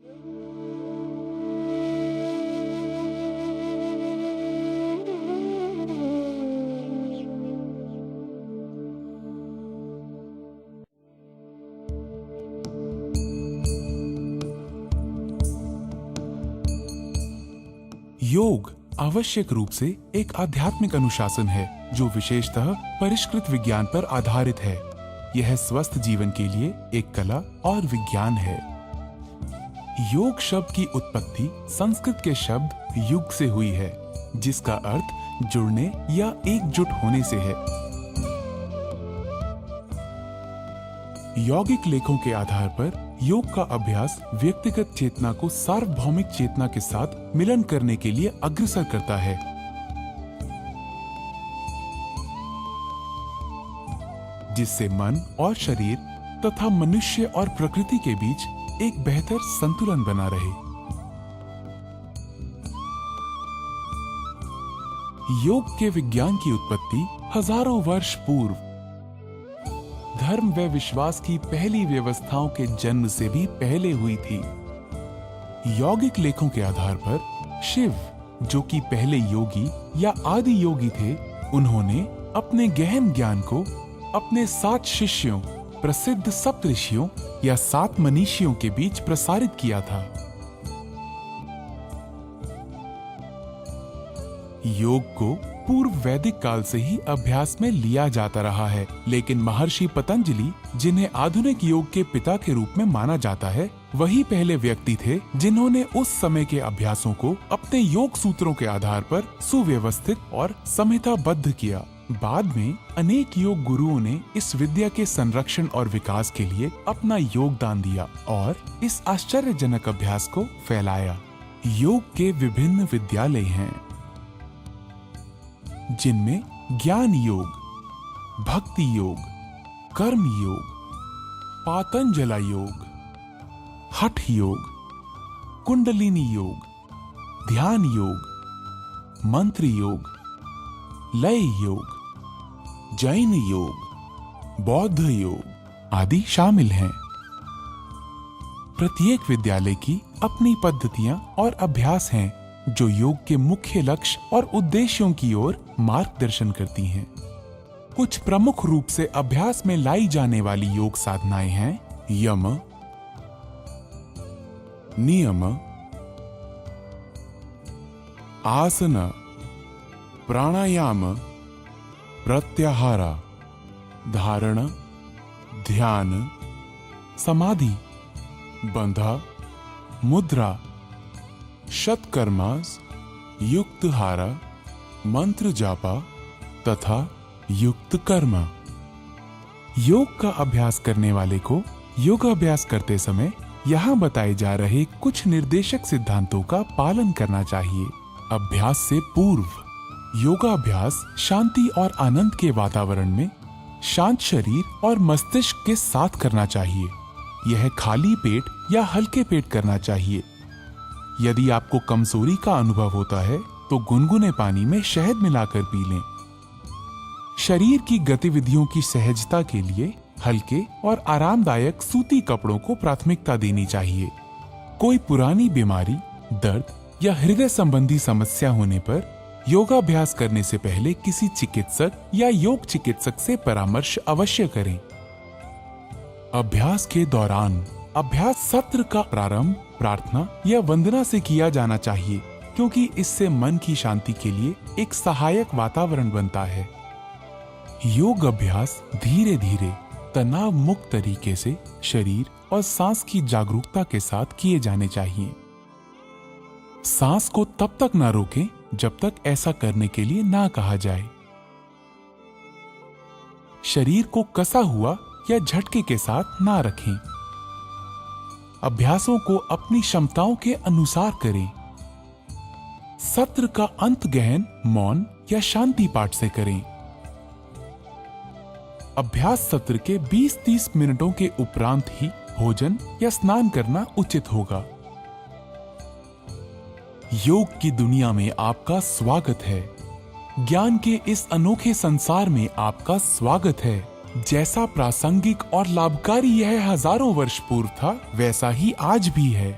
योग आवश्यक रूप से एक आध्यात्मिक अनुशासन है जो विशेषतः परिष्कृत विज्ञान पर आधारित है। यह स्वस्थ जीवन के लिए एक कला और विज्ञान है। योग शब्द की उत्पत्ति संस्कृत के शब्द युग से हुई है, जिसका अर्थ जुड़ने या एकजुट होने से है। यौगिक लेखों के आधार पर योग का अभ्यास व्यक्तिगत चेतना को सार्वभौमिक चेतना के साथ मिलन करने के लिए अग्रसर करता है। जिससे मन और शरीर तथा मनुष्य और प्रकृति के बीच एक बेहतर संतुलन बना रहे। योग के विज्ञान की उत्पत्ति हजारों वर्ष पूर्व धर्म व विश्वास की पहली व्यवस्थाओं के जन्म से भी पहले हुई थी। यौगिक लेखों के आधार पर शिव, जो कि पहले योगी या आदि योगी थे, उन्होंने अपने गहन ज्ञान को अपने 7 शिष्यों, प्रसिद्ध सप्तऋषियों या 7 मनीषियों के बीच प्रसारित किया था। योग को पूर्व वैदिक काल से ही अभ्यास में लिया जाता रहा है, लेकिन महर्षि पतंजलि, जिन्हें आधुनिक योग के पिता के रूप में माना जाता है, वही पहले व्यक्ति थे जिन्होंने उस समय के अभ्यासों को अपने योग सूत्रों के आधार पर सुव्यवस्थित और संहिताबद्ध किया। बाद में अनेक योग गुरुओं ने इस विद्या के संरक्षण और विकास के लिए अपना योगदान दिया और इस आश्चर्यजनक अभ्यास को फैलाया। योग के विभिन्न विद्यालय हैं, जिनमें ज्ञान योग, भक्ति योग, कर्म योग, पातंजला योग, हठ योग, कुंडलिनी योग, ध्यान योग, मंत्र योग, लय योग, जैन योग, बौद्ध योग आदि शामिल हैं। प्रत्येक विद्यालय की अपनी पद्धतियां और अभ्यास हैं जो योग के मुख्य लक्ष्य और उद्देश्यों की ओर मार्गदर्शन करती हैं। कुछ प्रमुख रूप से अभ्यास में लाई जाने वाली योग साधनाएं हैं यम, नियम, आसन, प्राणायाम, प्रत्याहार, धारण, ध्यान, समाधि, बंधा, मुद्रा, शतकर्मास, युक्तहारा, मंत्र जापा तथा युक्त कर्मा। योग का अभ्यास करने वाले को योगाभ्यास करते समय यहाँ बताए जा रहे कुछ निर्देशक सिद्धांतों का पालन करना चाहिए। अभ्यास से पूर्व योगाभ्यास शांति और आनंद के वातावरण में शांत शरीर और मस्तिष्क के साथ करना चाहिए। यह खाली पेट या हल्के पेट करना चाहिए। यदि आपको कमजोरी का अनुभव होता है तो गुनगुने पानी में शहद मिलाकर पी लें। शरीर की गतिविधियों की सहजता के लिए हल्के और आरामदायक सूती कपड़ों को प्राथमिकता देनी चाहिए। कोई पुरानी बीमारी, दर्द या हृदय संबंधी समस्या होने पर योगाभ्यास करने से पहले किसी चिकित्सक या योग चिकित्सक से परामर्श अवश्य करें। अभ्यास के दौरान अभ्यास सत्र का प्रारंभ प्रार्थना या वंदना से किया जाना चाहिए, क्योंकि इससे मन की शांति के लिए एक सहायक वातावरण बनता है। योग अभ्यास धीरे धीरे तनाव मुक्त तरीके से शरीर और सांस की जागरूकता के साथ किए जाने चाहिए। सांस को तब तक ना रोकें जब तक ऐसा करने के लिए ना कहा जाए। शरीर को कसा हुआ या झटके के साथ ना रखें। अभ्यासों को अपनी क्षमताओं के अनुसार करें। सत्र का अंत गहन मौन या शांति पाठ से करें। अभ्यास सत्र के 20-30 मिनटों के उपरांत ही भोजन या स्नान करना उचित होगा। योग की दुनिया में आपका स्वागत है। ज्ञान के इस अनोखे संसार में आपका स्वागत है। जैसा प्रासंगिक और लाभकारी यह हजारों वर्ष पूर्व था, वैसा ही आज भी है।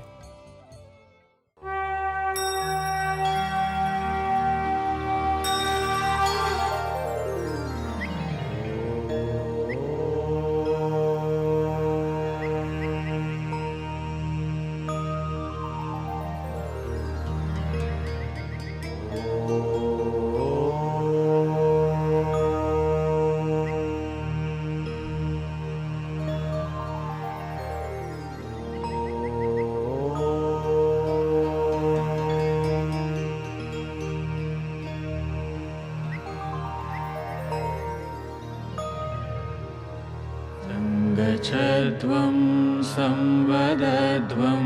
गच्छध्वं संवदध्वं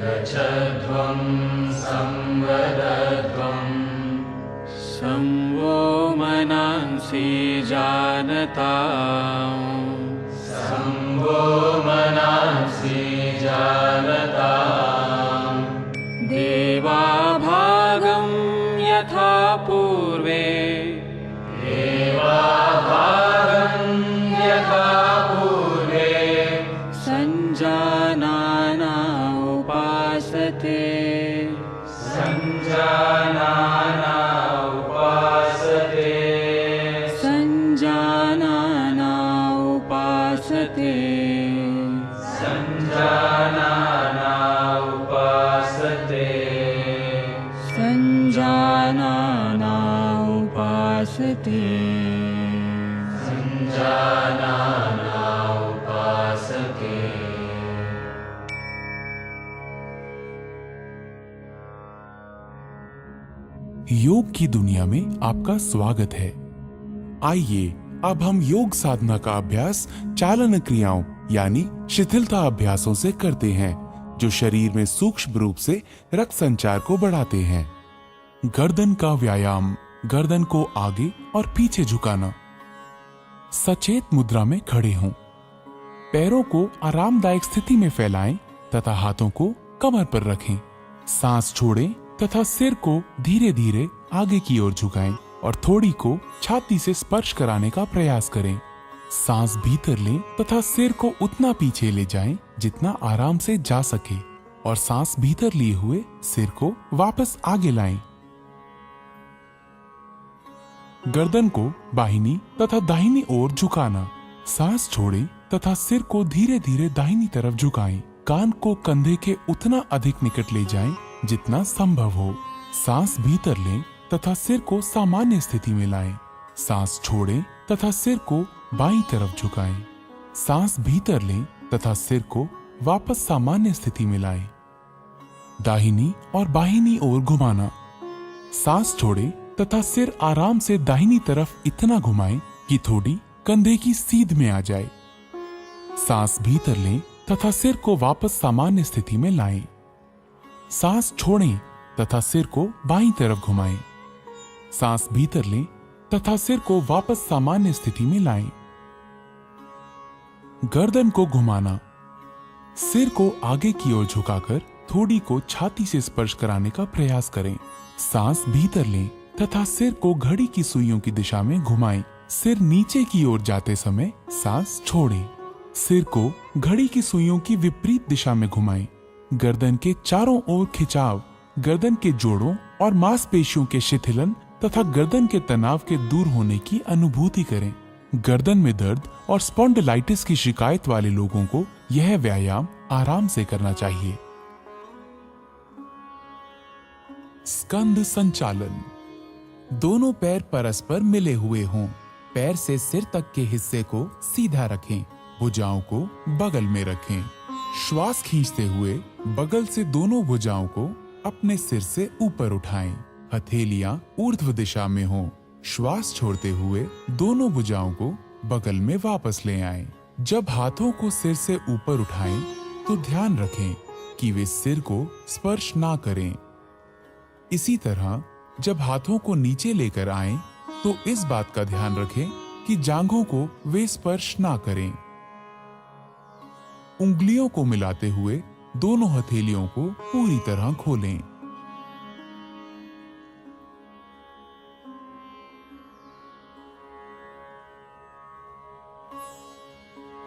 गच्छध्वं संवदध्वं संवो मनांसि जानताम् संवो मनांसि जानताम् देवा भागं यथा पूर्वे देवा भागं यथा पूर्वे संजानाना उपासते संजानाना उपासते संजानाना उपासते संजानाना उपासते संजानाना उपासते संजानाना उपासते। योग की दुनिया में आपका स्वागत है। आइए अब हम योग साधना का अभ्यास चालन क्रियाओं यानी शिथिलता अभ्यासों से करते हैं, जो शरीर में सूक्ष्म रूप से रक्त संचार को बढ़ाते हैं। गर्दन का व्यायाम, गर्दन को आगे और पीछे झुकाना। सचेत मुद्रा में खड़े हों। पैरों को आरामदायक स्थिति में फैलाएं तथा हाथों को कमर पर रखें। सांस छोड़ें तथा सिर को धीरे धीरे आगे की ओर झुकाएं और थोड़ी को छाती से स्पर्श कराने का प्रयास करें। सांस भीतर लें तथा सिर को उतना पीछे ले जाएं जितना आराम से जा सके और सांस भीतर लिए हुए सिर को वापस आगे लाएं। गर्दन को बाहिनी तथा दाहिनी ओर झुकाना। सांस छोड़ें तथा सिर को धीरे धीरे दाहिनी तरफ झुकाएं। कान को कंधे के उतना अधिक निकट ले जाएं जितना संभव हो। सांस भीतर लें तथा सिर को सामान्य स्थिति में लाएं। सांस छोड़ें तथा सिर को बाईं तरफ झुकाएं। सांस भीतर लें तथा सिर को वापस सामान्य स्थिति में लाएं। दाहिनी और बाहिनी ओर घुमाना। सांस छोड़ें तथा सिर आराम से दाहिनी तरफ इतना घुमाएं कि थोड़ी कंधे की सीध में आ जाए। सांस भीतर लें तथा सिर को वापस सामान्य स्थिति में लाएं। सांस छोड़ें तथा सिर को बाईं तरफ घुमाएं। सांस भीतर लें तथा सिर को वापस सामान्य स्थिति में लाएं। गर्दन को घुमाना। सिर को आगे की ओर झुकाकर थोड़ी को छाती से स्पर्श कराने का प्रयास करें। सांस भीतर लें तथा सिर को घड़ी की सुइयों की दिशा में घुमाएं। सिर नीचे की ओर जाते समय सांस छोड़ें। सिर को घड़ी की सुइयों की विपरीत दिशा में घुमाएं। गर्दन के चारों ओर खिंचाव, गर्दन के जोड़ों और मांसपेशियों के शिथिलन तथा गर्दन के तनाव के दूर होने की अनुभूति करें। गर्दन में दर्द और स्पॉन्डिलाइटिस की शिकायत वाले लोगों को यह व्यायाम आराम से करना चाहिए। स्कंद संचालन। दोनों पैर परस्पर मिले हुए हों। पैर से सिर तक के हिस्से को सीधा रखें। भुजाओं को बगल में रखें। श्वास खींचते हुए बगल से दोनों भुजाओं को अपने सिर से ऊपर उठाएं। हथेलियां ऊर्ध्व दिशा में हों। श्वास छोड़ते हुए दोनों भुजाओं को बगल में वापस ले आएं। जब हाथों को सिर से ऊपर उठाएं तो ध्यान रखें कि वे सिर को स्पर्श ना करें। इसी तरह जब हाथों को नीचे लेकर आएं तो इस बात का ध्यान रखें कि जांघों को वे स्पर्श ना करें। उंगलियों को मिलाते हुए दोनों हथेलियों को पूरी तरह खोलें।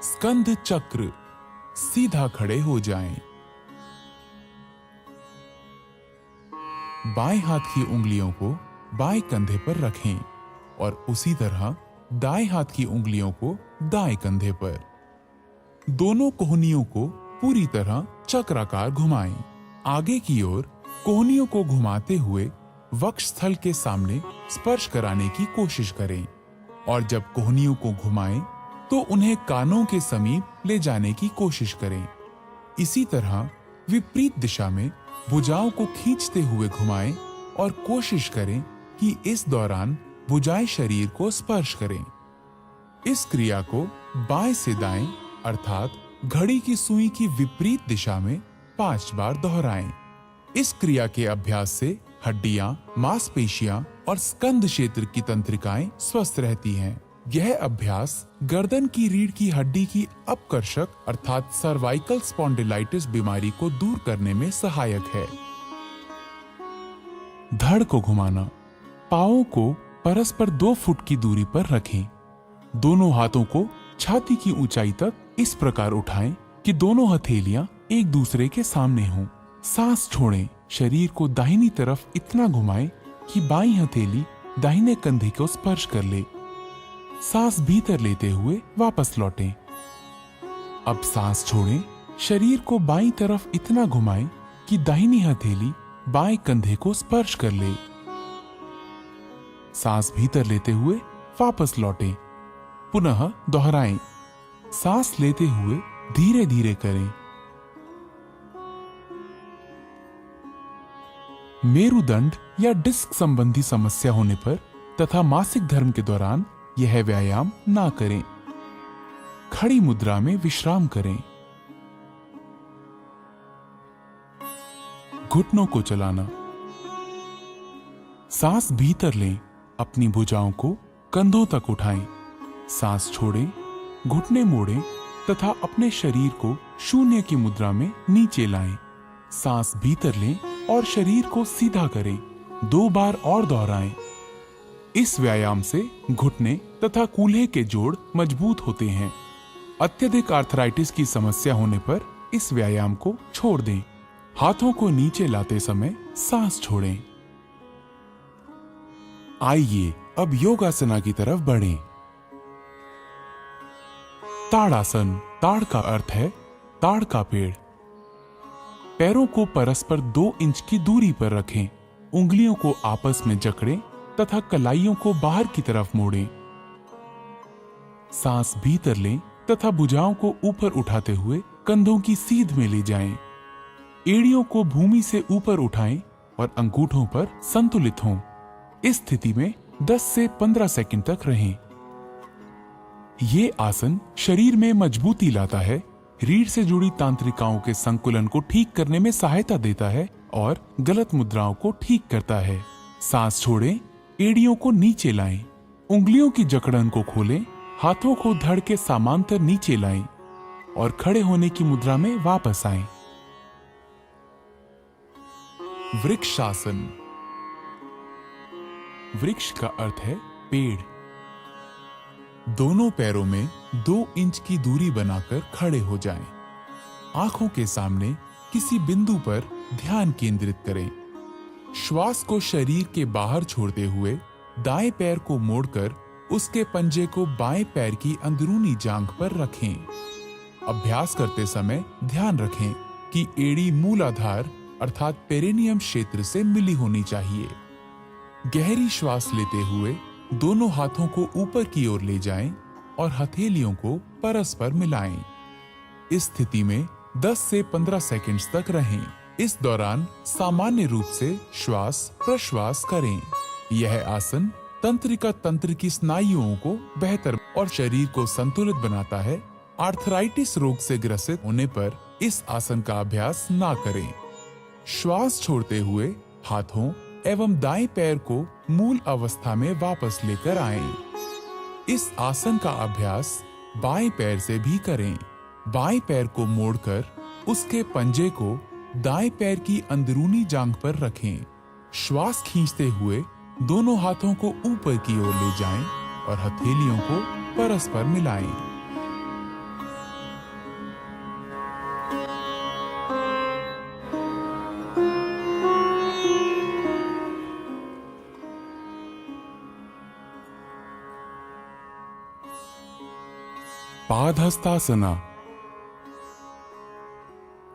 स्कंद चक्र। सीधा खड़े हो जाएं। बाएं हाथ की उंगलियों को बाएं कंधे पर रखें और उसी तरह दाएं हाथ की उंगलियों को दाएं कंधे पर। दोनों कोहनियों को पूरी तरह चक्राकार घुमाएं। आगे की ओर कोहनियों को घुमाते हुए वक्ष स्थल के सामने स्पर्श कराने की कोशिश करें और जब कोहनियों को घुमाएं तो उन्हें कानों के समीप ले जाने की कोशिश करें। इसी तरह विपरीत दिशा में भुजाओं को खींचते हुए घुमाएं और कोशिश करें कि इस दौरान भुजाएं शरीर को स्पर्श करें। इस क्रिया को बाएं से दाएं अर्थात घड़ी की सुई की विपरीत दिशा में 5 बार दोहराएं। इस क्रिया के अभ्यास से हड्डियां, मांसपेशियां और स्कंध क्षेत्र की तंत्रिकाएं स्वस्थ रहती हैं। यह अभ्यास गर्दन की रीढ़ की हड्डी की अपकर्षक अर्थात सर्वाइकल स्पॉन्डिलाइटिस बीमारी को दूर करने में सहायक है। धड़ को घुमाना। पांवों को परस्पर 2 फुट की दूरी पर रखें। दोनों हाथों को छाती की ऊंचाई तक इस प्रकार उठाएं कि दोनों हथेलियां एक दूसरे के सामने हों। सांस छोड़ें। शरीर को दाहिनी तरफ इतना घुमाएं कि बाईं हथेली दाहिने कंधे को स्पर्श कर ले। सांस भीतर लेते हुए वापस लौटें। अब सांस छोड़ें। शरीर को बाईं तरफ इतना घुमाएं कि दाहिनी हथेली बाएं कंधे को स्पर्श कर ले। सांस भीतर लेते हुए वापस लौटें। पुनः दोहराएं। सांस लेते हुए धीरे धीरे करें। मेरुदंड या डिस्क संबंधी समस्या होने पर तथा मासिक धर्म के दौरान यह व्यायाम ना करें। खड़ी मुद्रा में विश्राम करें। घुटनों को चलाना। सांस भीतर लें। अपनी भुजाओं को कंधों तक उठाएं। सांस छोड़ें। घुटने मोड़ें तथा अपने शरीर को शून्य की मुद्रा में नीचे लाएं। सांस भीतर लें और शरीर को सीधा करें। 2 बार और दोहराएं। इस व्यायाम से घुटने तथा कूल्हे के जोड़ मजबूत होते हैं। अत्यधिक आर्थराइटिस की समस्या होने पर इस व्यायाम को छोड़ दें। हाथों को नीचे लाते समय सांस छोड़ें। आइए अब योगासना की तरफ बढ़ें। ताड़ासन। ताड़ का अर्थ है ताड़ का पेड़। पैरों को परस्पर 2 इंच की दूरी पर रखें। उंगलियों को आपस में जकड़ें तथा कलाइयों को बाहर की तरफ मोड़ें। सांस भीतर लें तथा भुजाओं को ऊपर उठाते हुए कंधों की सीध में ले जाएं। एड़ियों को भूमि से ऊपर उठाएं और अंगूठों पर संतुलित हों। इस स्थिति में 10 से 15 सेकंड तक रहें। ये आसन शरीर में मजबूती लाता है, रीढ़ से जुड़ी तांत्रिकाओं के संकुलन को ठीक करने में सहायता देता है और गलत मुद्राओं को ठीक करता है। सांस छोड़ें। एड़ियों को नीचे लाएं। उंगलियों की जकड़न को खोलें। हाथों को धड़ के समांतर नीचे लाएं और खड़े होने की मुद्रा में वापस आएं। वृक्षासन। वृक्ष का अर्थ है पेड़। दोनों पैरों में 2 इंच की दूरी बनाकर खड़े हो जाएं। आंखों के सामने किसी बिंदु पर ध्यान केंद्रित करें। श्वास को शरीर के बाहर छोड़ते हुए दाएं पैर को मोड़कर उसके पंजे को बाएं पैर की अंदरूनी जांघ पर रखें। अभ्यास करते समय ध्यान रखें कि एड़ी मूलाधार अर्थात पेरिनियम क्षेत्र से मिली होनी चाहिए। गहरी श्वास लेते हुए दोनों हाथों को ऊपर की ओर ले जाएं और हथेलियों को परस्पर मिलाएं। इस स्थिति में 10 से 15 सेकंड्स तक रहें। इस दौरान सामान्य रूप से श्वास प्रश्वास करें। यह आसन तंत्रिका तंत्र की स्नायुओं को बेहतर और शरीर को संतुलित बनाता है। आर्थराइटिस रोग से ग्रसित होने पर इस आसन का अभ्यास ना करें। श्वास छोड़ते हुए हाथों एवं दाएं पैर को मूल अवस्था में वापस लेकर आएं। इस आसन का अभ्यास बाएं पैर से भी करें। बाएं पैर को मोड़कर उसके पंजे को दाएं पैर की अंदरूनी जांघ पर रखें। श्वास खींचते हुए दोनों हाथों को ऊपर की ओर ले जाएं और हथेलियों को परस्पर मिलाएं। पादहस्तासना।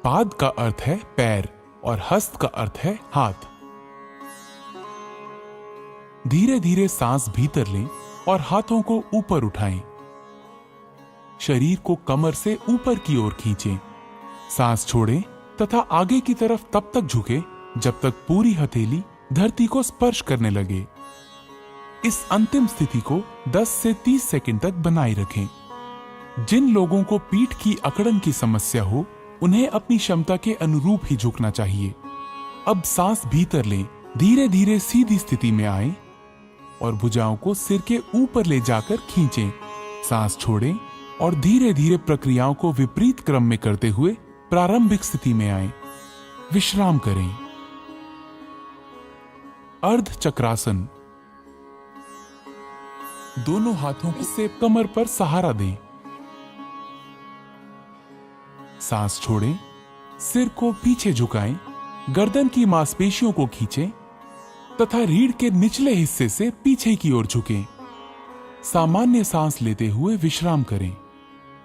पाद का अर्थ है पैर और हस्त का अर्थ है हाथ। धीरे धीरे सांस भीतर लें और हाथों को ऊपर उठाएं। शरीर को कमर से ऊपर की ओर खींचें। सांस छोड़ें तथा आगे की तरफ तब तक झुकें जब तक पूरी हथेली धरती को स्पर्श करने लगे। इस अंतिम स्थिति को 10 से 30 सेकंड तक बनाए रखें। जिन लोगों को पीठ की अकड़न की समस्या हो, उन्हें अपनी क्षमता के अनुरूप ही झुकना चाहिए। अब सांस भीतर लें, धीरे धीरे सीधी स्थिति में आएं और भुजाओं को सिर के ऊपर ले जाकर खींचें। सांस छोड़ें और धीरे धीरे प्रक्रियाओं को विपरीत क्रम में करते हुए प्रारंभिक स्थिति में आएं। विश्राम करें। अर्ध चक्रासन। दोनों हाथों से कमर पर सहारा दें। सांस छोड़ें, सिर को पीछे झुकाएं, गर्दन की मांसपेशियों को खींचें तथा रीढ़ के निचले हिस्से से पीछे की ओर झुकें। सामान्य सांस लेते हुए विश्राम करें।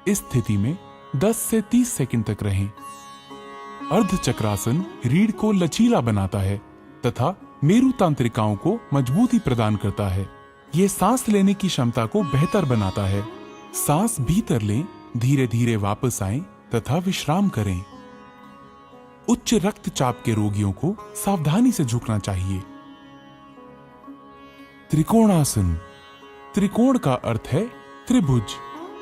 इस स्थिति में 10 से 30 सेकंड तक रहें। अर्ध चक्रासन रीढ़ को लचीला बनाता है तथा मेरु तंत्रिकाओं को मजबूती प्रदान करता है। यह सांस लेने की क्षमता को बेहतर बनाता है। सांस भीतर लें, धीरे धीरे वापस आएं तथा विश्राम करें। उच्च रक्तचाप के रोगियों को सावधानी से झुकना चाहिए। त्रिकोणासन। त्रिकोण का अर्थ है त्रिभुज।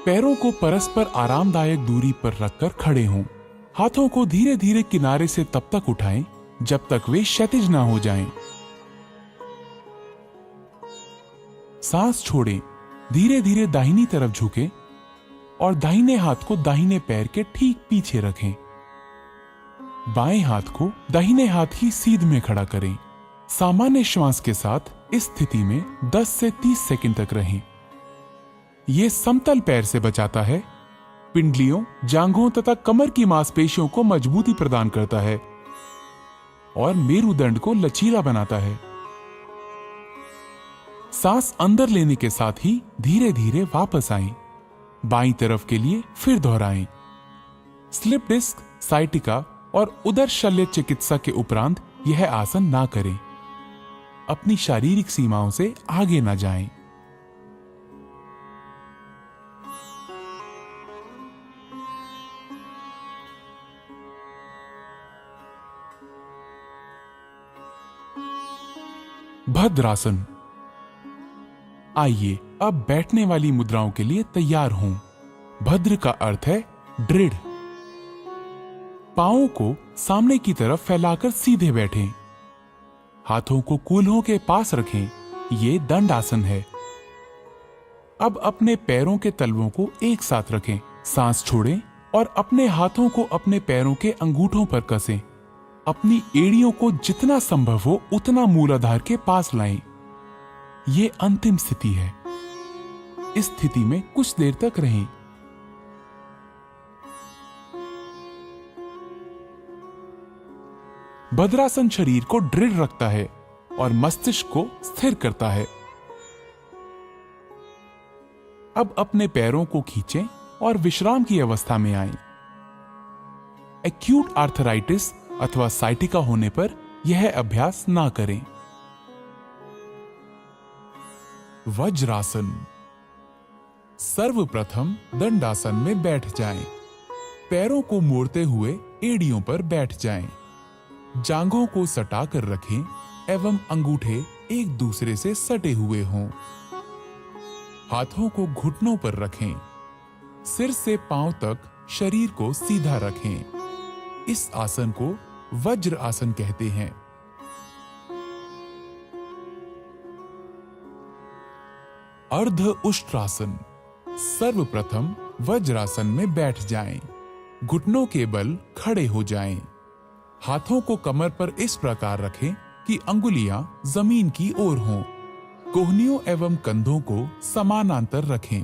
पैरों को परस्पर आरामदायक दूरी पर रखकर खड़े हों। हाथों को धीरे धीरे किनारे से तब तक उठाएं जब तक वे क्षैतिज ना हो जाएं। सांस छोड़ें, धीरे धीरे दाहिनी तरफ झुकें और दाहिने हाथ को दाहिने पैर के ठीक पीछे रखें। बाएं हाथ को दाहिने हाथ की सीध में खड़ा करें। सामान्य श्वास के साथ इस स्थिति में 10 से 30 सेकंड तक रहें। यह समतल पैर से बचाता है, पिंडलियों, जांघों तथा कमर की मांसपेशियों को मजबूती प्रदान करता है और मेरुदंड को लचीला बनाता है। सांस अंदर लेने के साथ ही धीरे धीरे वापस आएं। बाईं तरफ के लिए फिर दोहराएं। स्लिप डिस्क, साइटिका और उदर शल्य चिकित्सा के उपरांत यह आसन ना करें। अपनी शारीरिक सीमाओं से आगे ना जाएं। भद्रासन। आइए अब बैठने वाली मुद्राओं के लिए तैयार हों। भद्र का अर्थ है दृढ़। पांवों को सामने की तरफ फैलाकर सीधे बैठें। हाथों को कूल्हों के पास रखें। ये दंड आसन है। अब अपने पैरों के तलवों को एक साथ रखें। सांस छोड़ें और अपने हाथों को अपने पैरों के अंगूठों पर कसें। अपनी एड़ियों को जितना संभव हो उतना मूलाधार के पास लाएं। ये अंतिम स्थिति है। इस स्थिति में कुछ देर तक रहें। भद्रासन शरीर को दृढ़ रखता है और मस्तिष्क को स्थिर करता है। अब अपने पैरों को खींचें और विश्राम की अवस्था में आएं। एक्यूट आर्थराइटिस अथवा साइटिका होने पर यह अभ्यास ना करें। वज्रासन। सर्वप्रथम दंडासन में बैठ जाएं। पैरों को मोड़ते हुए एड़ियों पर बैठ जाएं। जांघों को सटा कर रखें एवं अंगूठे एक दूसरे से सटे हुए हों। हाथों को घुटनों पर रखें। सिर से पांव तक शरीर को सीधा रखें। इस आसन को वज्र आसन कहते हैं। अर्ध उष्ट्रासन। सर्वप्रथम वज्रासन में बैठ जाएं। घुटनों के बल खड़े हो जाएं। हाथों को कमर पर इस प्रकार रखें कि अंगुलियां जमीन की ओर हों। कोहनियों एवं कंधों को समानांतर रखें।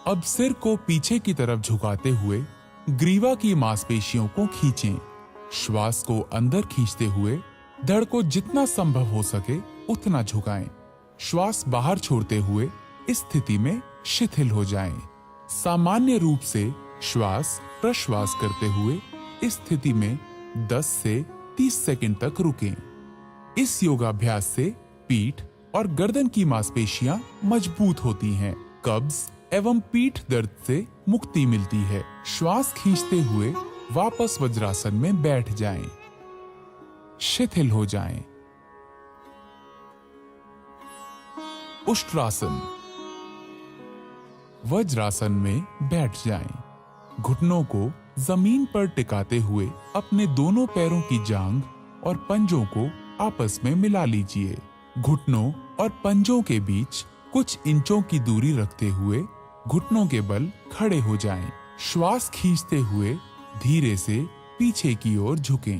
अब सिर को पीछे की तरफ झुकाते हुए ग्रीवा की मांसपेशियों को खींचें। श्वास को अंदर खींचते हुए धड़ को जितना संभव हो सके उतना झुकाएं। श्वास बाहर छोड़ते हुए इस स्थिति में शिथिल हो जाएं। सामान्य रूप से श्वास प्रश्वास करते हुए इस स्थिति में 10 से 30 सेकंड तक रुकें। इस योगाभ्यास से पीठ और गर्दन की मांसपेशियां मजबूत होती हैं। कब्ज एवं पीठ दर्द से मुक्ति मिलती है। श्वास खींचते हुए वापस वज्रासन में बैठ जाएं। शिथिल हो जाएं। उष्ट्रासन। वज्रासन में बैठ जाएं। घुटनों को जमीन पर टिकाते हुए अपने दोनों पैरों की जांघ और पंजों को आपस में मिला लीजिए। घुटनों और पंजों के बीच कुछ इंचों की दूरी रखते हुए घुटनों के बल खड़े हो जाएं। श्वास खींचते हुए धीरे से पीछे की ओर झुकें।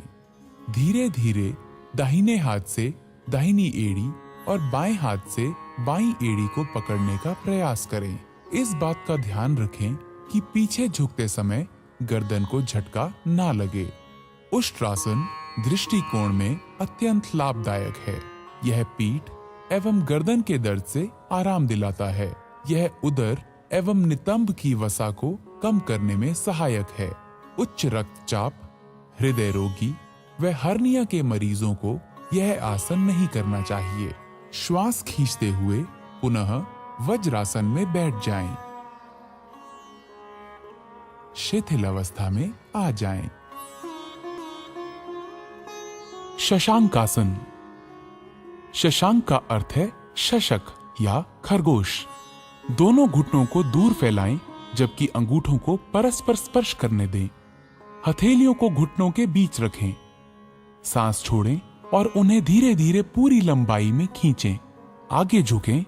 धीरे धीरे दाहिने हाथ से दाहिनी एड़ी और बाएं हाथ से बाईं एड़ी को पकड़ने का प्रयास करें। इस बात का ध्यान रखें कि पीछे झुकते समय गर्दन को झटका ना लगे। उष्ट्रासन दृष्टिकोण में अत्यंत लाभदायक है। यह पीठ एवं गर्दन के दर्द से आराम दिलाता है। यह उदर एवं नितंब की वसा को कम करने में सहायक है। उच्च रक्तचाप, हृदय रोगी व हर्निया के मरीजों को यह आसन नहीं करना चाहिए। श्वास खींचते हुए पुनः वज्रासन में बैठ जाएं। शिथिल अवस्था में आ जाएं। शशांकासन। शशांक का अर्थ है शशक या खरगोश। दोनों घुटनों को दूर फैलाएं जबकि अंगूठों को परस्पर स्पर्श करने दें। हथेलियों को घुटनों के बीच रखें। सांस छोड़ें और उन्हें धीरे धीरे पूरी लंबाई में खींचें। आगे झुकें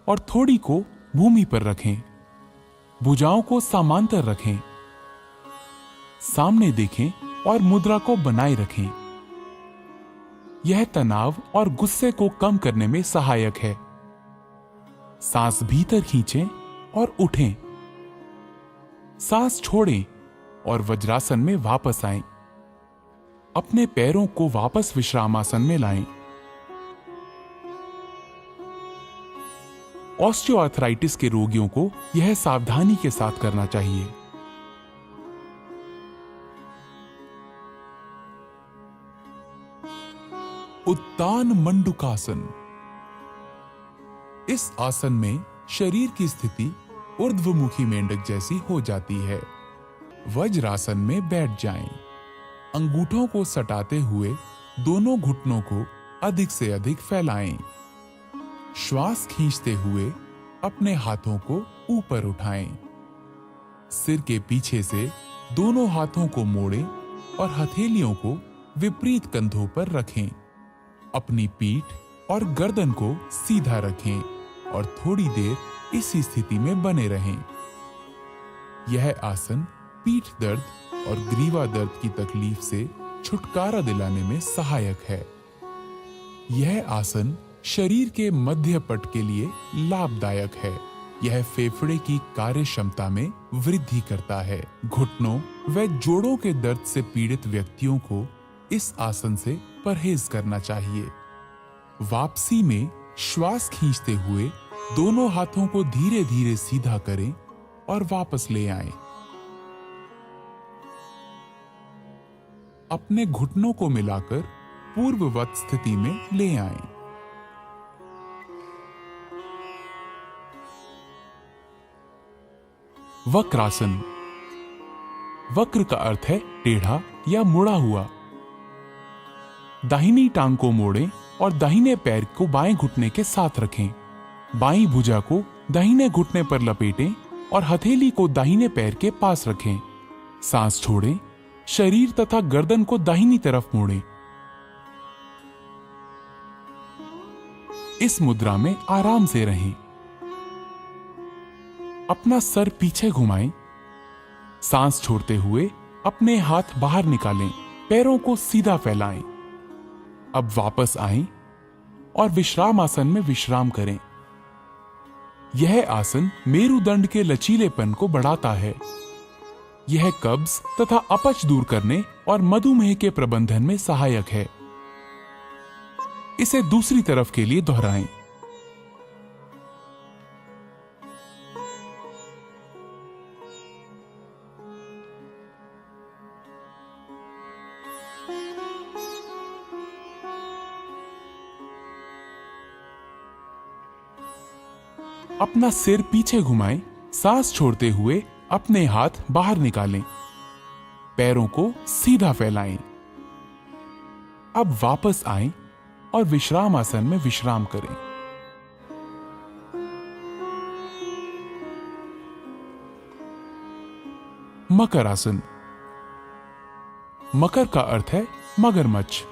और थोड़ी को भूमि पर रखें। भुजाओं को समांतर रखें। सामने देखें और मुद्रा को बनाए रखें। यह तनाव और गुस्से को कम करने में सहायक है। सांस भीतर खींचें और उठें। सांस छोड़ें और वज्रासन में वापस आएं। अपने पैरों को वापस विश्रामासन में लाएं। ऑस्टियोआर्थराइटिस के रोगियों को यह सावधानी के साथ करना चाहिए। उत्तान मंडूकासन। इस आसन में शरीर की स्थिति ऊर्ध्वमुखी मेंढक जैसी हो जाती है। वज्रासन में बैठ जाएं। अंगूठों को सटाते हुए दोनों घुटनों को अधिक से अधिक फैलाएं। श्वास खींचते हुए अपने हाथों को ऊपर उठाएं। सिर के पीछे से दोनों हाथों को मोड़ें और हथेलियों को विपरीत कंधों पर रखें। अपनी पीठ और गर्दन को सीधा रखें और थोड़ी देर इसी स्थिति में बने रहें। यह आसन पीठ दर्द और ग्रीवा दर्द की तकलीफ से छुटकारा दिलाने में सहायक है। यह आसन शरीर के मध्य पट के लिए लाभदायक है। यह फेफड़े की कार्य क्षमता में वृद्धि करता है। घुटनों व जोड़ों के दर्द से पीड़ित व्यक्तियों को इस आसन से परहेज करना चाहिए। वापसी में श्वास खींचते हुए दोनों हाथों को धीरे धीरे सीधा करें और वापस ले आएं। अपने घुटनों को मिलाकर पूर्ववत स्थिति में ले आएं। वक्रासन। वक्र का अर्थ है टेढ़ा या मुड़ा हुआ। दाहिनी टांग को मोड़ें और दाहिने पैर को बाएं घुटने के साथ रखें। बाईं भुजा को दाहिने घुटने पर लपेटें और हथेली को दाहिने पैर के पास रखें। सांस छोड़ें। शरीर तथा गर्दन को दाहिनी तरफ मोड़ें। इस मुद्रा में आराम से रहें। अपना सर पीछे घुमाएं। सांस छोड़ते हुए अपने हाथ बाहर निकालें। पैरों को सीधा फैलाएं। अब वापस आएं और विश्राम आसन में विश्राम करें। यह आसन मेरुदंड के लचीलेपन को बढ़ाता है। यह कब्ज तथा अपच दूर करने और मधुमेह के प्रबंधन में सहायक है। इसे दूसरी तरफ के लिए दोहराएं। अपना सिर पीछे घुमाएं। सांस छोड़ते हुए अपने हाथ बाहर निकालें। पैरों को सीधा फैलाएं। अब वापस आएं और विश्राम आसन में विश्राम करें। मकर आसन। मकर का अर्थ है मगरमच्छ।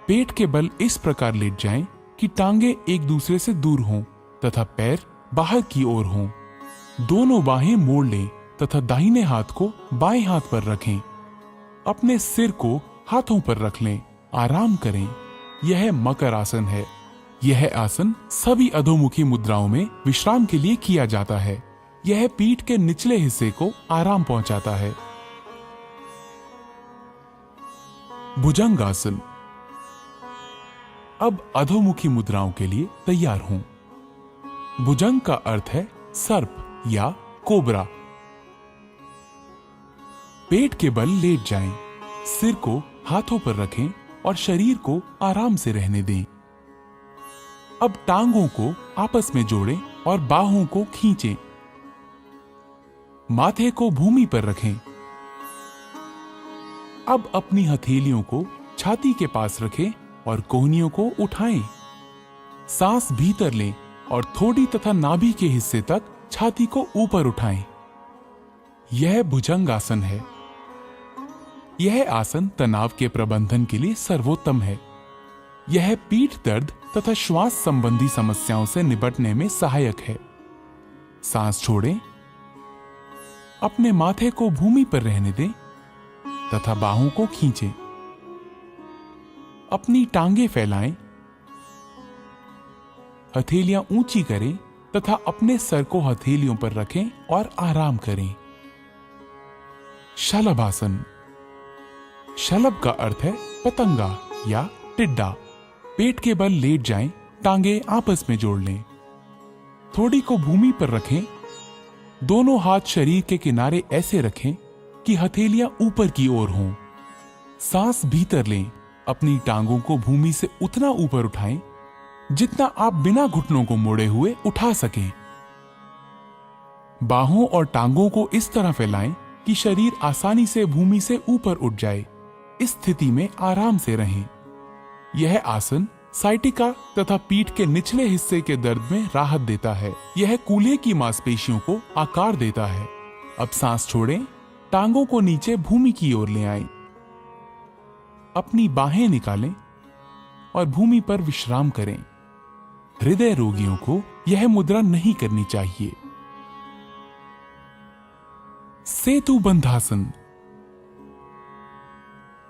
पेट के बल इस प्रकार लेट जाएं कि टांगे एक दूसरे से दूर हों तथा पैर बाहर की ओर हों। दोनों बाहें मोड़ लें तथा दाहिने हाथ को बाएं हाथ पर रखें। अपने सिर को हाथों पर रख लें। आराम करें। यह मकर आसन है। यह आसन सभी अधोमुखी मुद्राओं में विश्राम के लिए किया जाता है। यह पीठ के निचले हिस्से को आराम पहुंचाता है। भुजंगासन। अब अधोमुखी मुद्राओं के लिए तैयार हों। भुजंग का अर्थ है सर्प या कोबरा। पेट के बल लेट जाएं, सिर को हाथों पर रखें और शरीर को आराम से रहने दें। अब टांगों को आपस में जोड़ें और बाहों को खींचें। माथे को भूमि पर रखें। अब अपनी हथेलियों को छाती के पास रखें और कोहनियों को उठाएं। सांस भीतर लें और थोड़ी तथा नाभि के हिस्से तक छाती को ऊपर उठाएं। यह भुजंग आसन है। यह आसन तनाव के प्रबंधन के लिए सर्वोत्तम है। यह पीठ दर्द तथा श्वास संबंधी समस्याओं से निपटने में सहायक है। सांस छोड़ें, अपने माथे को भूमि पर रहने दें तथा बाहों को खींचें। अपनी टांगे फैलाएं, हथेलियां ऊंची करें तथा अपने सर को हथेलियों पर रखें और आराम करें। शलभासन। शलभ का अर्थ है पतंगा या टिड्डा। पेट के बल लेट जाएं, टांगे आपस में जोड़ लें। थोड़ी को भूमि पर रखें। दोनों हाथ शरीर के किनारे ऐसे रखें कि हथेलियां ऊपर की ओर हों। सांस भीतर लें। अपनी टांगों को भूमि से उतना ऊपर उठाएं जितना आप बिना घुटनों को मोड़े हुए उठा सकें। बाहों और टांगों को इस तरह फैलाएं कि शरीर आसानी से भूमि से ऊपर उठ जाए। इस स्थिति में आराम से रहें। यह आसन साइटिका तथा पीठ के निचले हिस्से के दर्द में राहत देता है। यह कूल्हे की मांसपेशियों को आकार देता है। अब सांस छोड़ें, टांगों को नीचे भूमि की ओर ले आएं। अपनी बाहें निकालें और भूमि पर विश्राम करें। हृदय रोगियों को यह मुद्रा नहीं करनी चाहिए। सेतु बंधासन।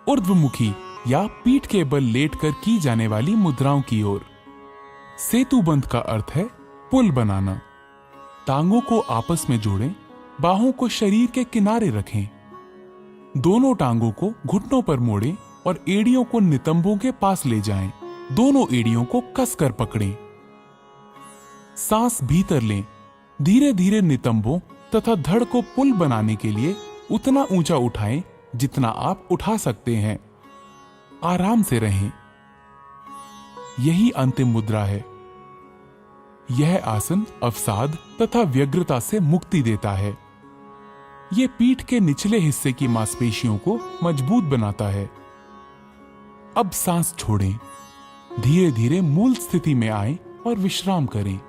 ऊर्ध्वमुखी या पीठ के बल लेटकर की जाने वाली मुद्राओं की ओर। सेतु बंध का अर्थ है पुल बनाना। टांगों को आपस में जोड़ें, बाहों को शरीर के किनारे रखें। दोनों टांगों को घुटनों पर मोड़ें और एड़ियों को नितंबों के पास ले जाएं। दोनों एड़ियों को कसकर पकड़ें। सांस भीतर लें। धीरे धीरे नितंबों तथा धड़ को पुल बनाने के लिए उतना ऊंचा उठाएं जितना आप उठा सकते हैं। आराम से रहें। यही अंतिम मुद्रा है। यह आसन अवसाद तथा व्यग्रता से मुक्ति देता है। यह पीठ के निचले हिस्से की मांसपेशियों को मजबूत बनाता है। अब सांस छोड़ें। धीरे धीरे मूल स्थिति में आएं और विश्राम करें।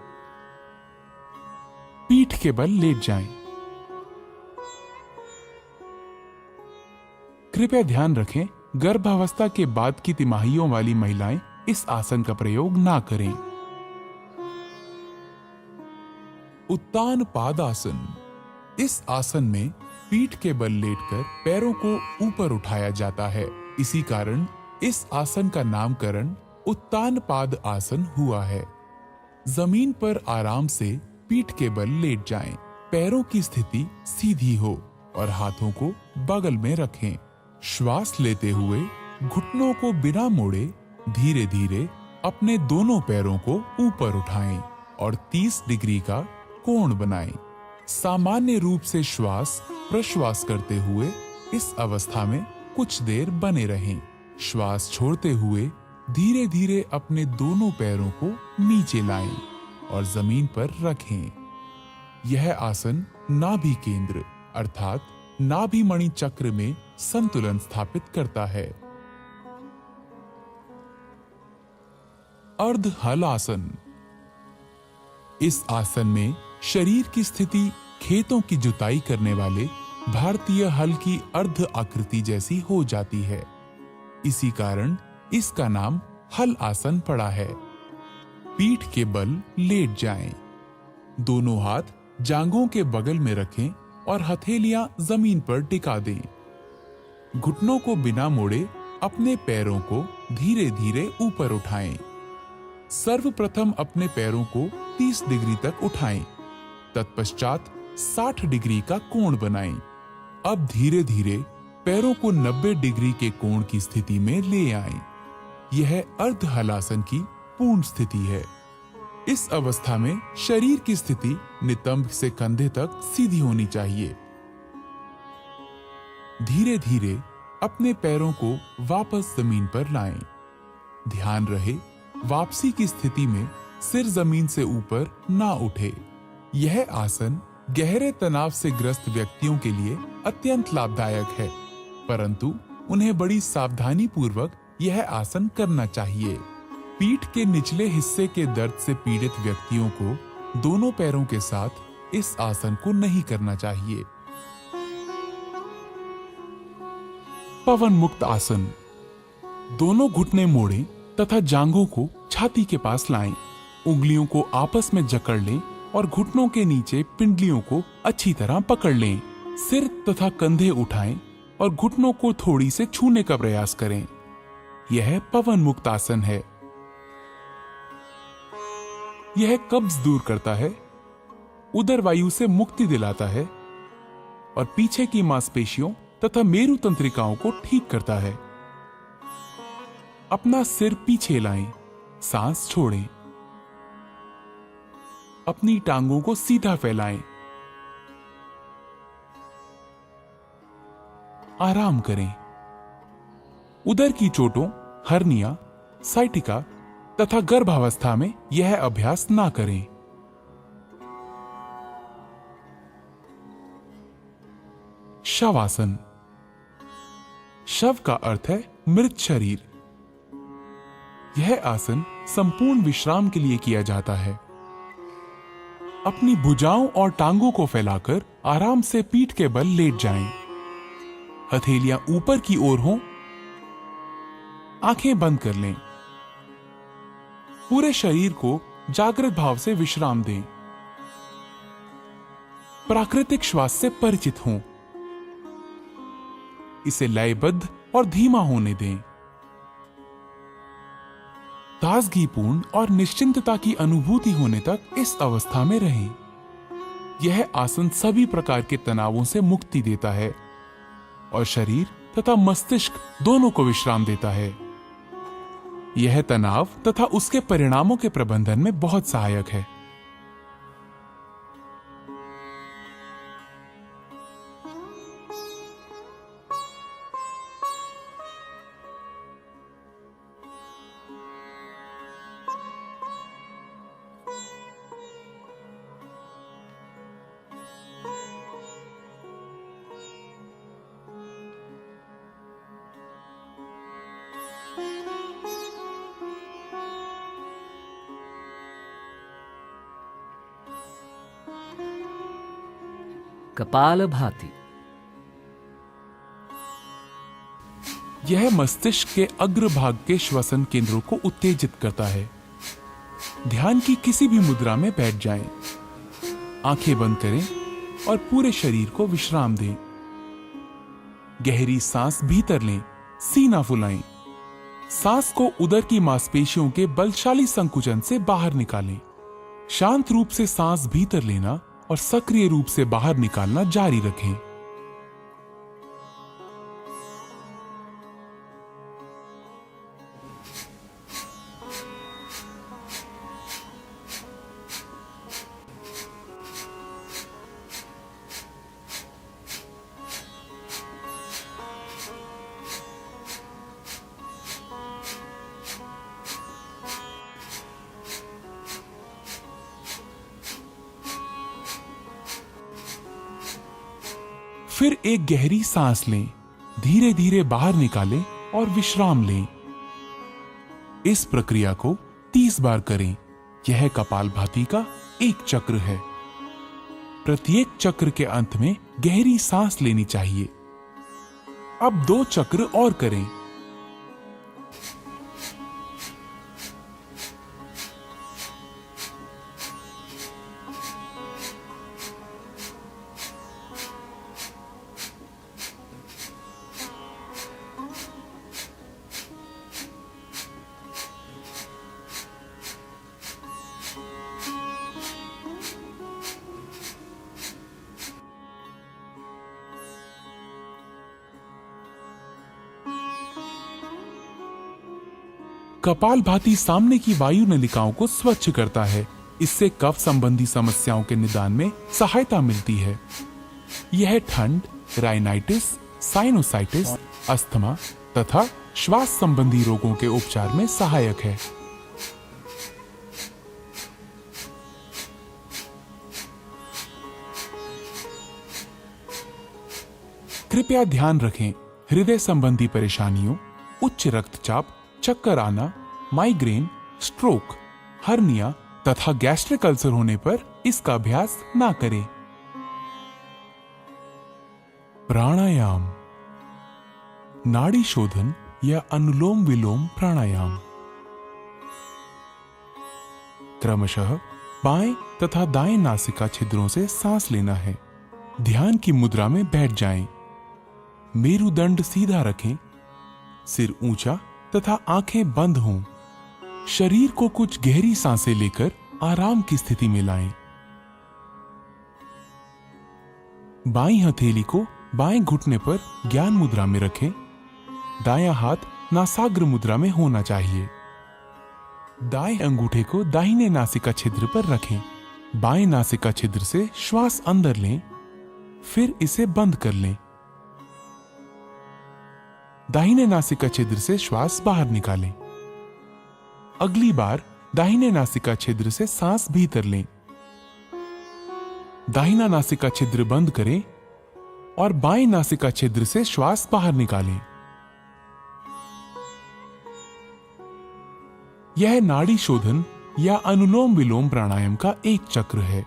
पीठ के बल लेट जाएं। कृपया ध्यान रखें, गर्भावस्था के बाद की तिमाहियों वाली महिलाएं इस आसन का प्रयोग ना करें। उत्तान पादासन। इस आसन में पीठ के बल लेटकर पैरों को ऊपर उठाया जाता है। इसी कारण इस आसन का नामकरण उत्तान पाद आसन हुआ है। जमीन पर आराम से पीठ के बल लेट जाएं। पैरों की स्थिति सीधी हो और हाथों को बगल में रखें। श्वास लेते हुए घुटनों को बिना मोड़े धीरे धीरे अपने दोनों पैरों को ऊपर उठाएं और 30 डिग्री का कोण बनाएं। सामान्य रूप से श्वास प्रश्वास करते हुए इस अवस्था में कुछ देर बने रहें। श्वास छोड़ते हुए धीरे धीरे अपने दोनों पैरों को नीचे लाएं और जमीन पर रखें। यह आसन नाभि केंद्र अर्थात नाभि मणि चक्र में संतुलन स्थापित करता है। अर्ध हल आसन। इस आसन में शरीर की स्थिति खेतों की जुताई करने वाले भारतीय हल की अर्ध आकृति जैसी हो जाती है। इसी कारण इसका नाम हल आसन पड़ा है। पीठ के बल लेट जाएं। दोनों हाथ जांघों के बगल में रखें और हथेलियां जमीन पर टिका दें। घुटनों को बिना मोड़े अपने पैरों को धीरे धीरे ऊपर उठाएं। सर्वप्रथम अपने पैरों को 30 डिग्री तक उठाएं। तत्पश्चात 60 डिग्री का कोण बनाएं। अब धीरे धीरे पैरों को 90 डिग्री के कोण की स्थिति में ले आएं। यह अर्ध हलासन की पूर्ण स्थिति है। इस अवस्था में शरीर की स्थिति नितंब से कंधे तक सीधी होनी चाहिए। धीरे धीरे अपने पैरों को वापस जमीन पर लाएं। ध्यान रहे वापसी की स्थिति में सिर जमीन से ऊपर ना उठे। यह आसन गहरे तनाव से ग्रस्त व्यक्तियों के लिए अत्यंत लाभदायक है, परंतु उन्हें बड़ी सावधानी पूर्वक यह आसन करना चाहिए। पीठ के निचले हिस्से के दर्द से पीड़ित व्यक्तियों को दोनों पैरों के साथ इस आसन को नहीं करना चाहिए। पवन मुक्त आसन। दोनों घुटने मोड़ें तथा जांघों को छाती के पास लाएं। उंगलियों को आपस में जकड़ लें और घुटनों के नीचे पिंडलियों को अच्छी तरह पकड़ लें। सिर तथा कंधे उठाएं और घुटनों को थोड़ी से छूने का प्रयास करें। यह पवन मुक्त आसन है। यह कब्ज दूर करता है, उदर वायु से मुक्ति दिलाता है और पीछे की मांसपेशियों तथा मेरु तंत्रिकाओं को ठीक करता है। अपना सिर पीछे लाएं, सांस छोड़ें। अपनी टांगों को सीधा फैलाएं। आराम करें। उदर की चोटों, हर्निया, साइटिका तथा गर्भावस्था में यह अभ्यास ना करें। शवासन। शव का अर्थ है मृत शरीर। यह आसन संपूर्ण विश्राम के लिए किया जाता है। अपनी भुजाओं और टांगों को फैलाकर आराम से पीठ के बल लेट जाएं। हथेलियां ऊपर की ओर हों। आंखें बंद कर लें। पूरे शरीर को जागृत भाव से विश्राम दें। प्राकृतिक श्वास से परिचित हों। इसे लयबद्ध और धीमा होने दें। ताजगीपूर्ण और निश्चिंतता की अनुभूति होने तक इस अवस्था में रहें। यह आसन सभी प्रकार के तनावों से मुक्ति देता है और शरीर तथा मस्तिष्क दोनों को विश्राम देता है। यह तनाव तथा उसके परिणामों के प्रबंधन में बहुत सहायक है। कपालभाति। यह मस्तिष्क के अग्रभाग के श्वसन केंद्रों को उत्तेजित करता है। ध्यान की किसी भी मुद्रा में बैठ जाएं। आंखें बंद करें और पूरे शरीर को विश्राम दें। गहरी सांस भीतर लें, सीना फुलाएं। सांस को उदर की मांसपेशियों के बलशाली संकुचन से बाहर निकालें। शांत रूप से सांस भीतर लेना और सक्रिय रूप से बाहर निकालना जारी रखें। फिर एक गहरी सांस लें, धीरे धीरे बाहर निकालें और विश्राम लें। इस प्रक्रिया को 30 बार करें। यह कपालभाति का एक चक्र है। प्रत्येक चक्र के अंत में गहरी सांस लेनी चाहिए। अब 2 चक्र और करें। कपालभाति सामने की वायु नलिकाओं को स्वच्छ करता है। इससे कफ संबंधी समस्याओं के निदान में सहायता मिलती है। यह ठंड, राइनाइटिस, साइनोसाइटिस, अस्थमा तथा श्वास संबंधी रोगों के उपचार में सहायक है। कृपया ध्यान रखें, हृदय संबंधी परेशानियों, उच्च रक्तचाप, चक्कर आना, माइग्रेन, स्ट्रोक, हर्निया तथा गैस्ट्रिक अल्सर होने पर इसका अभ्यास ना करें। प्राणायाम, नाड़ी शोधन या अनुलोम विलोम प्राणायाम। क्रमशः बाएं तथा दाएं नासिका छिद्रों से सांस लेना है। ध्यान की मुद्रा में बैठ जाएं। मेरुदंड सीधा रखें, सिर ऊंचा तथा आंखें बंद हों। शरीर को कुछ गहरी सांसें लेकर आराम की स्थिति में लाएं। बाईं हथेली को बाएं घुटने पर ज्ञान मुद्रा में रखें। दायां हाथ नासाग्र मुद्रा में होना चाहिए। दाएं अंगूठे को दाहिने नासिका छिद्र पर रखें। बाएं नासिका छिद्र से श्वास अंदर लें, फिर इसे बंद कर लें। दाहिने नासिका छिद्र से श्वास बाहर निकालें। अगली बार दाहिने नासिका छिद्र से सांस भीतर लें। दाहिना नासिका छिद्र बंद करें और बाएं नासिका छिद्र से श्वास बाहर निकालें। यह नाड़ी शोधन या अनुलोम विलोम प्राणायाम का एक चक्र है।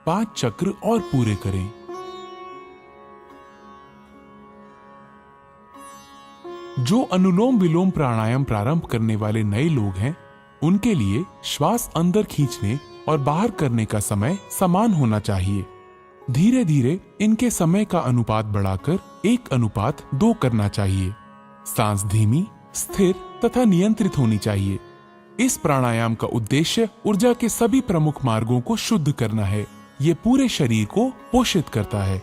5 चक्र और पूरे करें। जो अनुलोम विलोम प्राणायाम प्रारंभ करने वाले नए लोग हैं, उनके लिए श्वास अंदर खींचने और बाहर करने का समय समान होना चाहिए। धीरे धीरे इनके समय का अनुपात बढ़ाकर 1:2 करना चाहिए। सांस धीमी, स्थिर तथा नियंत्रित होनी चाहिए। इस प्राणायाम का उद्देश्य ऊर्जा के सभी प्रमुख मार्गों को शुद्ध करना है। ये पूरे शरीर को पोषित करता है।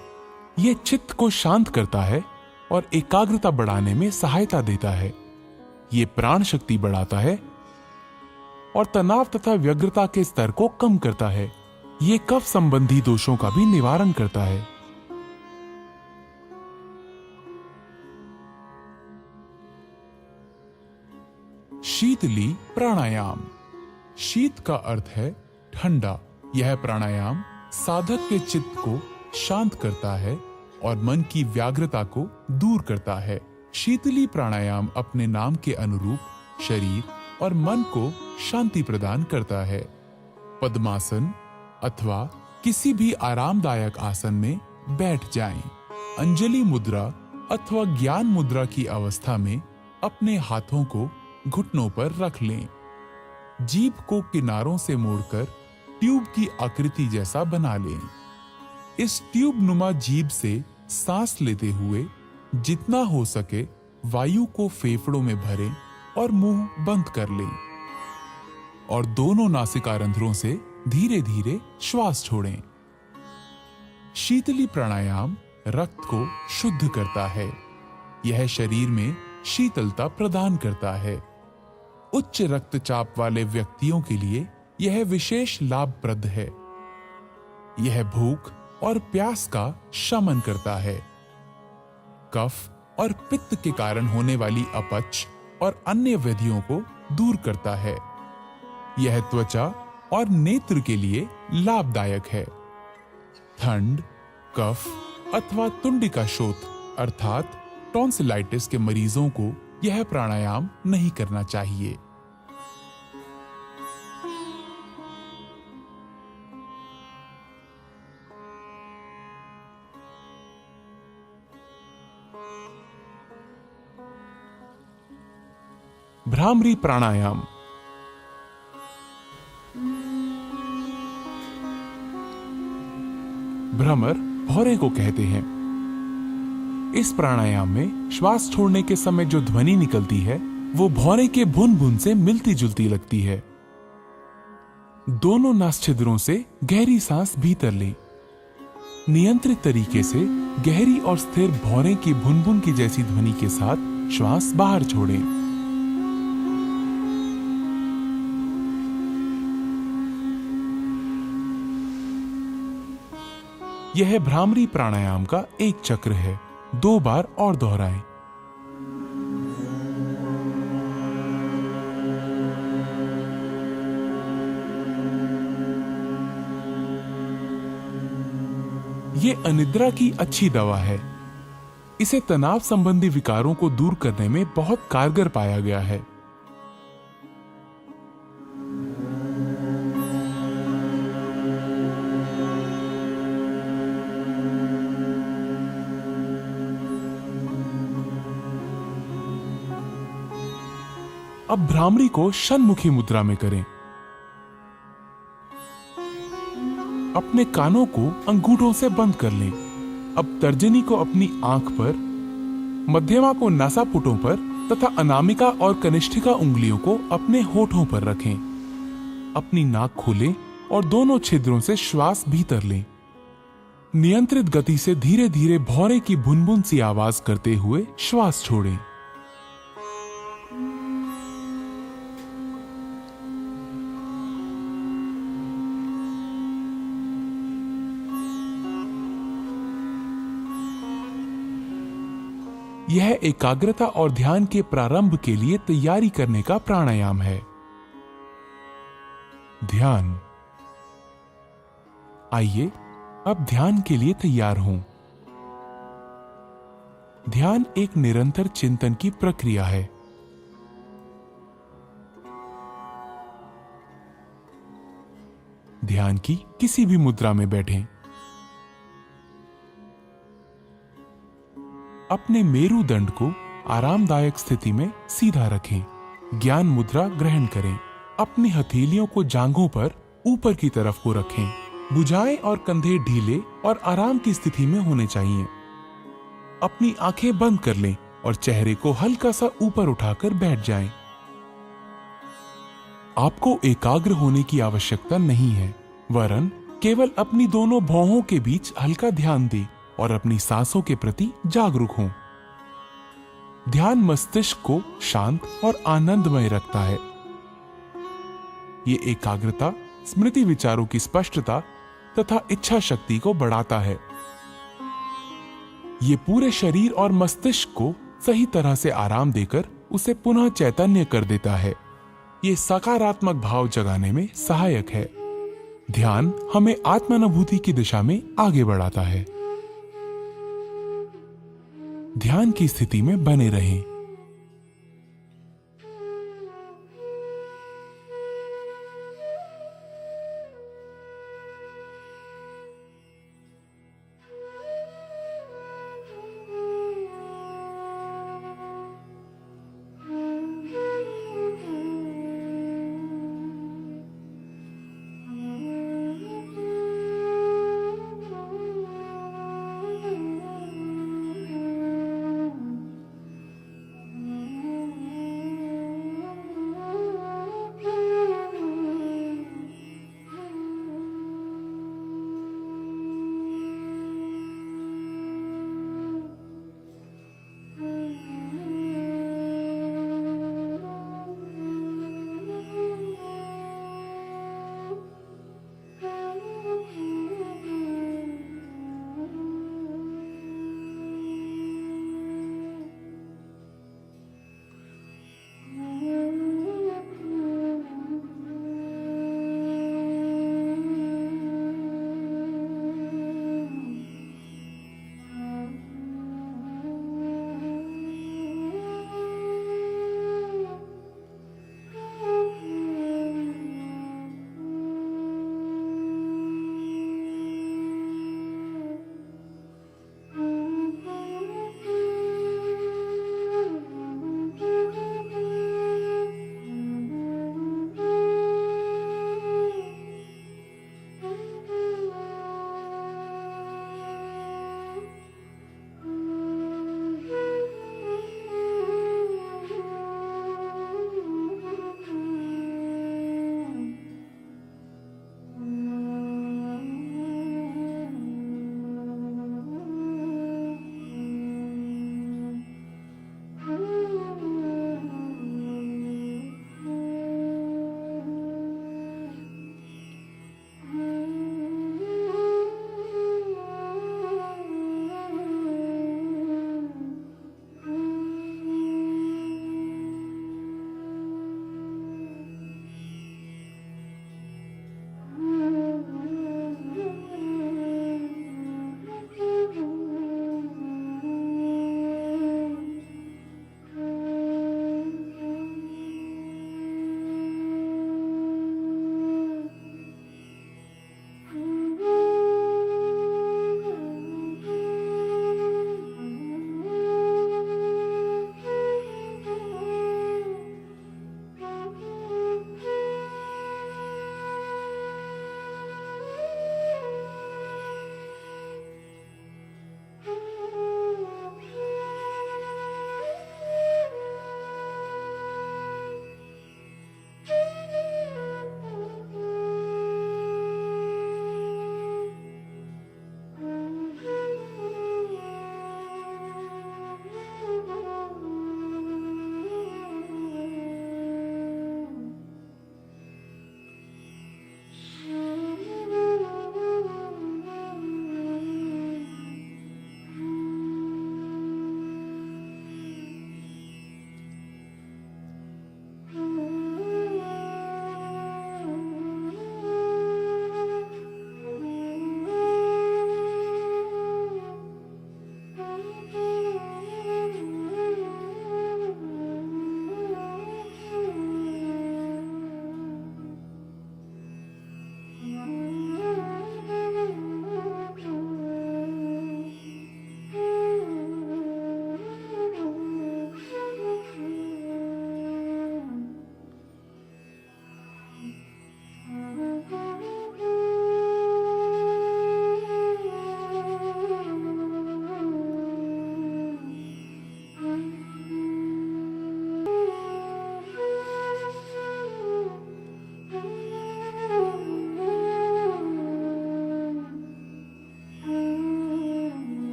ये चित्त को शांत करता है और एकाग्रता बढ़ाने में सहायता देता है। ये प्राण शक्ति बढ़ाता है और तनाव तथा व्यग्रता के स्तर को कम करता है। ये कफ संबंधी दोषों का भी निवारण करता है। शीतली प्राणायाम। शीत का अर्थ है ठंडा। यह प्राणायाम साधक के चित्त को शांत करता है और मन की व्याग्रता को दूर करता है। शीतली प्राणायाम अपने नाम के अनुरूप शरीर और मन को शांति प्रदान करता है। पद्मासन अथवा किसी भी आरामदायक आसन में बैठ जाएं। अंजलि मुद्रा अथवा ज्ञान मुद्रा की अवस्था में अपने हाथों को घुटनों पर रख लें। जीभ को किनारों से मोड़कर ट्यूब की आकृति जैसा बना लें। इस ट्यूब नुमा जीभ से सांस लेते हुए जितना हो सके वायु को फेफड़ों में भरें और मुंह बंद कर लें और दोनों नासिका रंध्रों से धीरे धीरे श्वास छोड़ें। शीतली प्राणायाम रक्त को शुद्ध करता है। यह शरीर में शीतलता प्रदान करता है। उच्च रक्तचाप वाले व्यक्तियों के लिए यह विशेष लाभप्रद है। यह भूख और प्यास का शमन करता है। कफ और पित्त के कारण होने वाली अपच और अन्य व्याधियों को दूर करता है। यह त्वचा और नेत्र के लिए लाभदायक है। ठंड, कफ अथवा तुंडिका शोथ अर्थात टॉन्सिलाइटिस के मरीजों को यह प्राणायाम नहीं करना चाहिए। भ्रामरी प्राणायाम। भ्रमर भौरे को कहते हैं। इस प्राणायाम में श्वास छोड़ने के समय जो ध्वनि निकलती है वो भौरे के भुन भुन से मिलती जुलती लगती है। दोनों नासछिद्रों से गहरी सांस भीतर लें। नियंत्रित तरीके से गहरी और स्थिर भौरे की भुन भुन की जैसी ध्वनि के साथ श्वास बाहर छोड़ें। यह भ्रामरी प्राणायाम का एक चक्र है। 2 बार और दोहराएं। ये अनिद्रा की अच्छी दवा है। इसे तनाव संबंधी विकारों को दूर करने में बहुत कारगर पाया गया है। अब भ्रामरी को षण्मुखी मुद्रा में करें। अपने कानों को अंगूठों से बंद कर लें। अब तर्जनी को अपनी आंख पर, मध्यमा को नासापुटों पर तथा अनामिका और कनिष्ठिका उंगलियों को अपने होठों पर रखें। अपनी नाक खोलें और दोनों छिद्रों से श्वास भीतर लें। नियंत्रित गति से धीरे धीरे भौरे की भुनभुन सी आवाज करते हुए श्वास छोड़ें। यह एकाग्रता और ध्यान के प्रारंभ के लिए तैयारी करने का प्राणायाम है। ध्यान। आइए अब ध्यान के लिए तैयार हों। ध्यान एक निरंतर चिंतन की प्रक्रिया है। ध्यान की किसी भी मुद्रा में बैठें। अपने मेरुदंड को आरामदायक स्थिति में सीधा रखें। ज्ञान मुद्रा ग्रहण करें। अपनी हथेलियों को जांघों पर ऊपर की तरफ को रखें। भुजाएं और कंधे ढीले और आराम की स्थिति में होने चाहिए। अपनी आंखें बंद कर लें और चेहरे को हल्का सा ऊपर उठाकर बैठ जाएं। आपको एकाग्र होने की आवश्यकता नहीं है, वरन केवल अपनी दोनों भौहों के बीच हल्का ध्यान दें और अपनी सांसों के प्रति जागरूक हों। ध्यान मस्तिष्क को शांत और आनंदमय रखता है। ये एकाग्रता, स्मृति, विचारों की स्पष्टता तथा इच्छा शक्ति को बढ़ाता है। ये पूरे शरीर और मस्तिष्क को सही तरह से आराम देकर उसे पुनः चैतन्य कर देता है। ये सकारात्मक भाव जगाने में सहायक है। ध्यान हमें आत्मानुभूति की दिशा में आगे बढ़ाता है। ध्यान की स्थिति में बने रहें।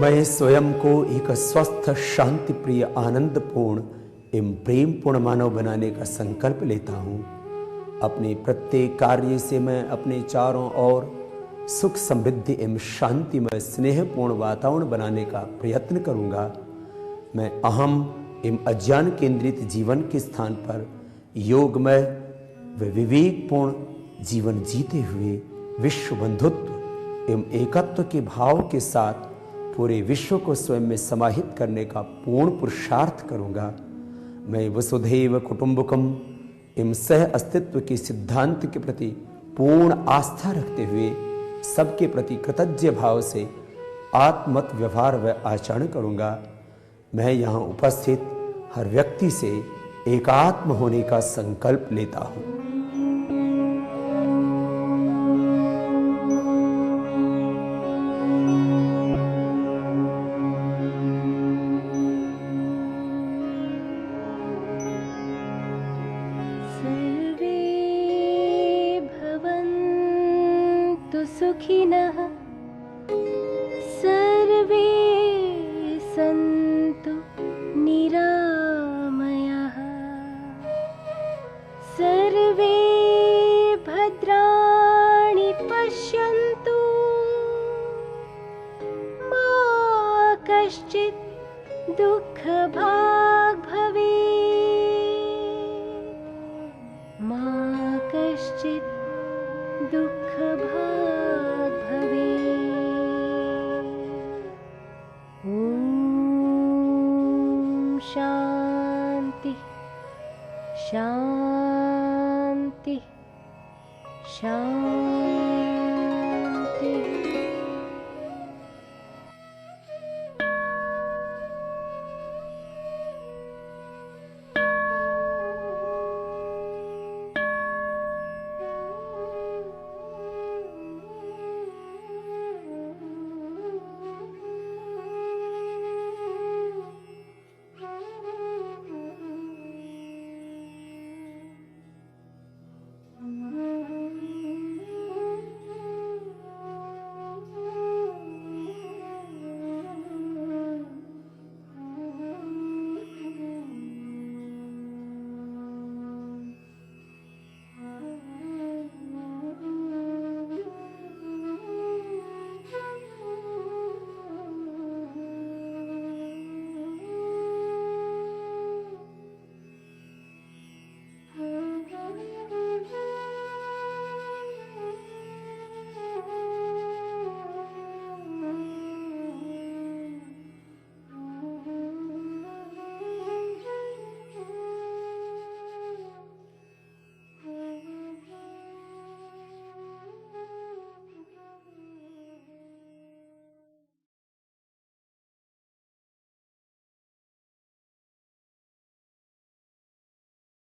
मैं स्वयं को एक स्वस्थ, शांति प्रिय, आनंदपूर्ण एवं प्रेमपूर्ण मानव बनाने का संकल्प लेता हूँ। अपने प्रत्येक कार्य से मैं अपने चारों ओर सुख, समृद्धि एवं शांतिमय, स्नेहपूर्ण वातावरण बनाने का प्रयत्न करूँगा। मैं अहम एवं अज्ञान केंद्रित जीवन के स्थान पर योगमय व विवेकपूर्ण जीवन जीते हुए विश्व बंधुत्व एवं एकत्व के भाव के साथ पूरे विश्व को स्वयं में समाहित करने का पूर्ण पुरुषार्थ करूँगा। मैं वसुधैव कुटुंबकम एवं सह अस्तित्व के सिद्धांत के प्रति पूर्ण आस्था रखते हुए सबके प्रति कृतज्ञ भाव से आत्मत व्यवहार व आचरण करूँगा। मैं यहाँ उपस्थित हर व्यक्ति से एकात्म होने का संकल्प लेता हूँ। सुखिनः सर्वे सन्तु निरामयाः सर्वे भद्राणि पश्यन्तु मा कश्चित् दुःखभाग् भवेत् मा कश्चित् दुःखभाग् भवेत्। ॐ शान्ति शान्ति शान्ति।